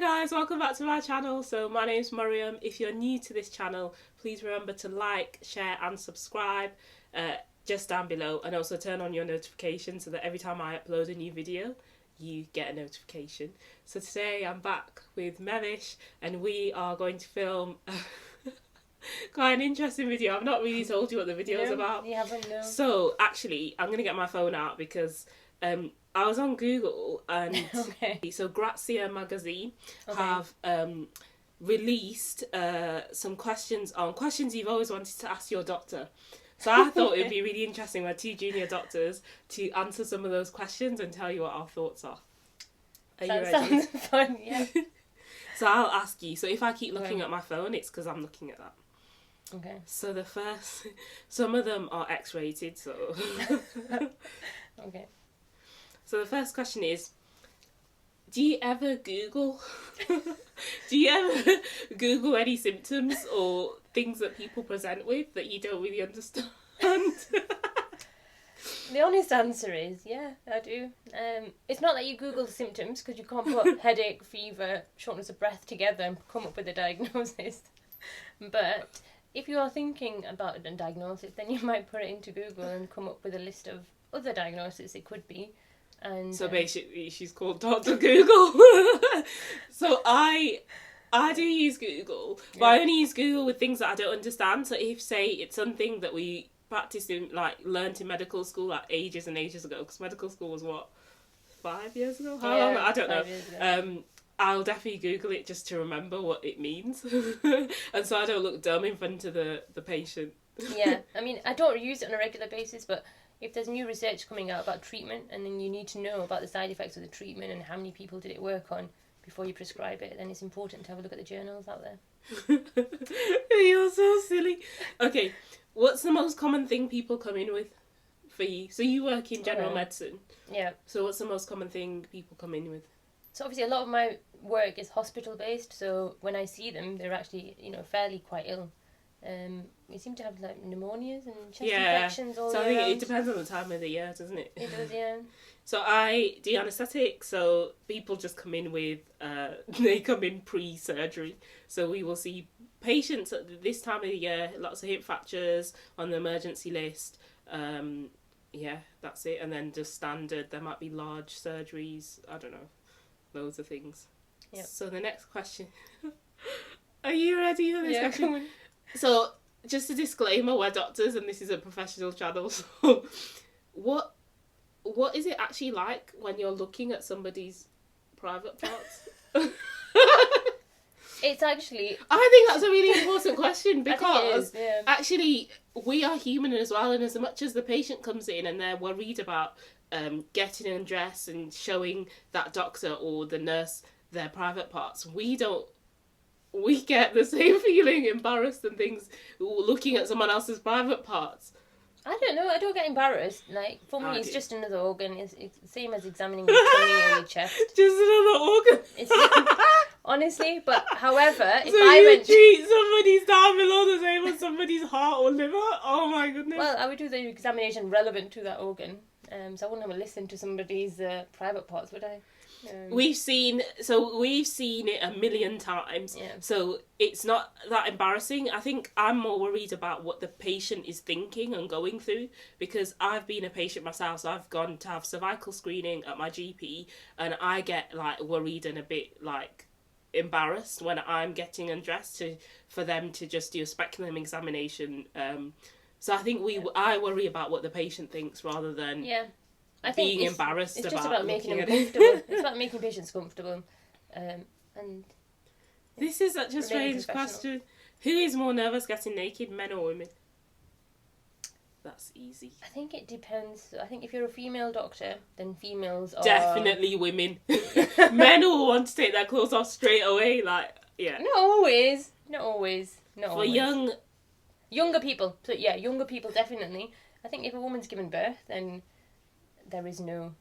Hi guys, welcome back to my channel. So my name's Mariam. If you're new to this channel, please remember to like, share and subscribe just down below, and also turn on your notifications so that every time I upload a new video you get a notification. So today I'm back with Mevish and we are going to film quite an interesting video. I've not really told you what the video is about. You haven't, no. So actually I'm going to get my phone out because I was on Google and Okay. So Grazia magazine have released some questions on questions you've always wanted to ask your doctor. So I thought it would be really interesting with two junior doctors to answer some of those questions and tell you what our thoughts are. Are you ready? Sounds fun, yeah. So I'll ask you. So if I keep looking at my phone, it's because I'm looking at that. Okay. So the first, some of them are X-rated, so... Okay. So the first question is, do you ever Google? Do you ever Google any symptoms or things that people present with that you don't really understand? The honest answer is, yeah, I do. It's not that you Google the symptoms, because you can't put headache, fever, shortness of breath together and come up with a diagnosis. But if you are thinking about a diagnosis, then you might put it into Google and come up with a list of other diagnoses it could be. And so basically she's called Dr. Google. So I do use Google, but I only use Google with things that I don't understand. So if, say, it's something that we practiced in, like, learnt in medical school, like, ages and ages ago, because medical school was, what, 5 years ago? How long? I don't know. 5 years ago. I'll definitely Google it just to remember what it means. And so I don't look dumb in front of the patient. Yeah, I mean, I don't use it on a regular basis, but if there's new research coming out about treatment and then you need to know about the side effects of the treatment and how many people did it work on before you prescribe it, then it's important to have a look at the journals out there. You're so silly. Okay, what's the most common thing people come in with for you? So you work in general medicine. Yeah. So what's the most common thing people come in with? So obviously a lot of my work is hospital based, so when I see them, they're actually, fairly quite ill. We seem to have like pneumonias and chest infections all so I year think round. it depends on the time of the year, doesn't it? It does, yeah. So I do anaesthetic, so people just come in with, they come in pre-surgery. So we will see patients at this time of the year, lots of hip fractures on the emergency list. Yeah, that's it. And then just standard, there might be large surgeries, I don't know, loads of things. Yep. So the next question. Are you ready for this question? Come on. So, just a disclaimer, we're doctors and this is a professional channel, so what is it actually like when you're looking at somebody's private parts? It's actually... I think that's a really important question because yeah. actually we are human as well, and as much as the patient comes in and they're worried about getting undressed and showing that doctor or the nurse their private parts, we get the same feeling, embarrassed and things, looking at someone else's private parts. I don't know, I don't get embarrassed. Like, for me, it's just another organ. It's the same as examining your tummy or your chest. Just another organ. It's, honestly, but however, if so I went... treat somebody's down below the same as somebody's heart or liver? Oh my goodness. Well, I would do the examination relevant to that organ. So I wouldn't have a listen to somebody's private parts, would I? We've seen it 1,000,000 times. Yeah. So it's not that embarrassing. I think I'm more worried about what the patient is thinking and going through, because I've been a patient myself. So I've gone to have cervical screening at my GP, and I get like worried and a bit like embarrassed when I'm getting undressed for them to just do a speculum examination. So I think I worry about what the patient thinks rather than I think being embarrassed it's about just about making them it. comfortable. It's about making patients comfortable. And this is such a strange question. Who is more nervous getting naked, men or women? That's easy. I think it depends. I think if you're a female doctor, then females are... Definitely women. Men will want to take their clothes off straight away, like, yeah. Not always. For younger people. So yeah, younger people definitely. I think if a woman's given birth, then there is no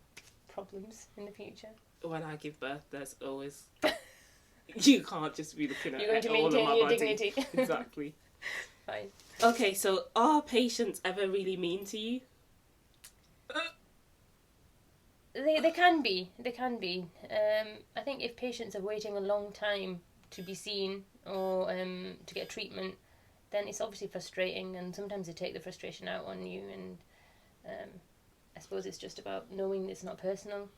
problems in the future. When I give birth, there's always... You can't just be looking at You're going to all of my maintain your body. dignity. Exactly. Fine. Okay, so are patients ever really mean to you? They can be. They can be. I think if patients are waiting a long time to be seen or to get treatment, then it's obviously frustrating, and sometimes they take the frustration out on you. And I suppose it's just about knowing it's not personal.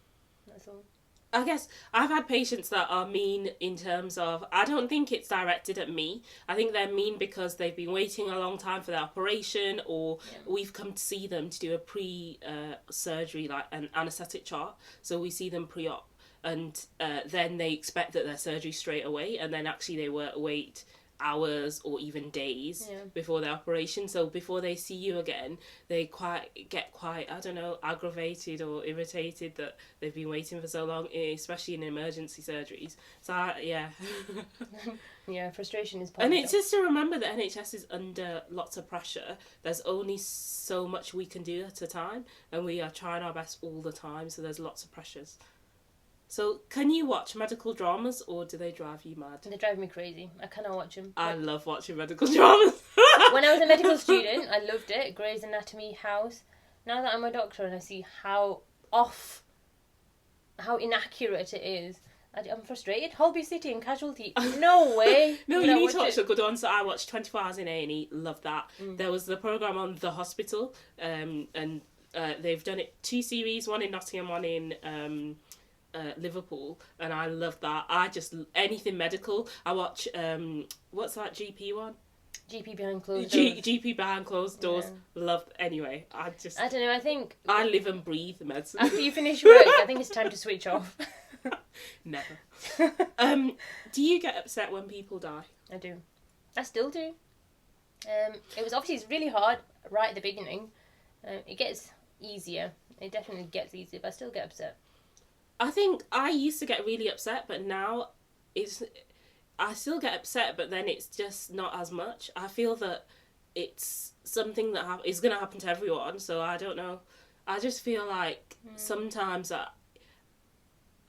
That's all. I guess I've had patients that are mean in terms of, I don't think it's directed at me. I think they're mean because they've been waiting a long time for their operation, or we've come to see them to do a pre-surgery, like an anaesthetic chart. So we see them pre-op, and then they expect that their surgery straight away, and then actually they wait hours or even days before their operation. So before they see you again, they get quite, I don't know, aggravated or irritated that they've been waiting for so long, especially in emergency surgeries. So yeah, frustration is part and of it's just to remember that NHS is under lots of pressure. There's only so much we can do at a time, and we are trying our best all the time, so there's lots of pressures. So, can you watch medical dramas, or do they drive you mad? They drive me crazy. I cannot watch them. I love watching medical dramas. When I was a medical student, I loved it. Grey's Anatomy, House. Now that I'm a doctor and I see how inaccurate it is, I'm frustrated. Holby City and Casualty. No way. No, you need to watch the good ones. So I watched 24 Hours in A&E. Love that. There was the programme on The Hospital, and they've done it 2 series, one in Nottingham, one in Liverpool, and I love that. I just, anything medical. I watch what's that GP one? GP behind closed doors. GP behind closed doors. Yeah. Love. Anyway, I don't know. I think I live and breathe medicine. After you finish work, I think it's time to switch off. Never. Do you get upset when people die? I do. I still do. It was obviously, it's really hard right at the beginning. It gets easier. It definitely gets easier, but I still get upset. I think I used to get really upset, but now I still get upset, but then it's just not as much. I feel that it's something that is going to happen to everyone, so I don't know. I just feel like sometimes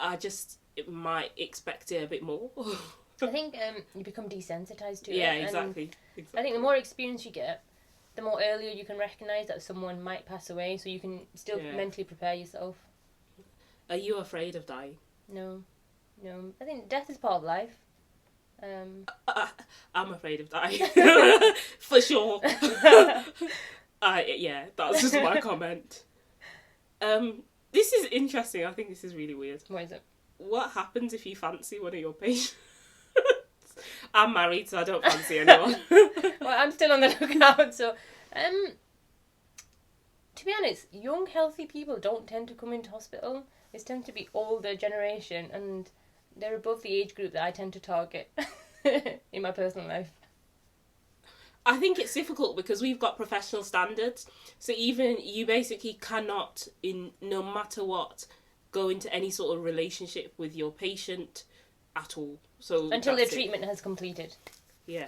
I just might expect it a bit more. I think you become desensitised to it. Yeah, exactly. I think the more experience you get, the more earlier you can recognise that someone might pass away, so you can still mentally prepare yourself. Are you afraid of dying? No. I think death is part of life. I'm afraid of dying. For sure. Yeah, that's just my comment. This is interesting. I think this is really weird. What is it? What happens if you fancy one of your patients? I'm married, so I don't fancy anyone. Well, I'm still on the lookout, so... to be honest, young, healthy people don't tend to come into hospital. It tends to be older generation, and they're above the age group that I tend to target in my personal life. I think it's difficult because we've got professional standards. So even you basically cannot, no matter what, go into any sort of relationship with your patient at all. So until their treatment has completed. Yeah.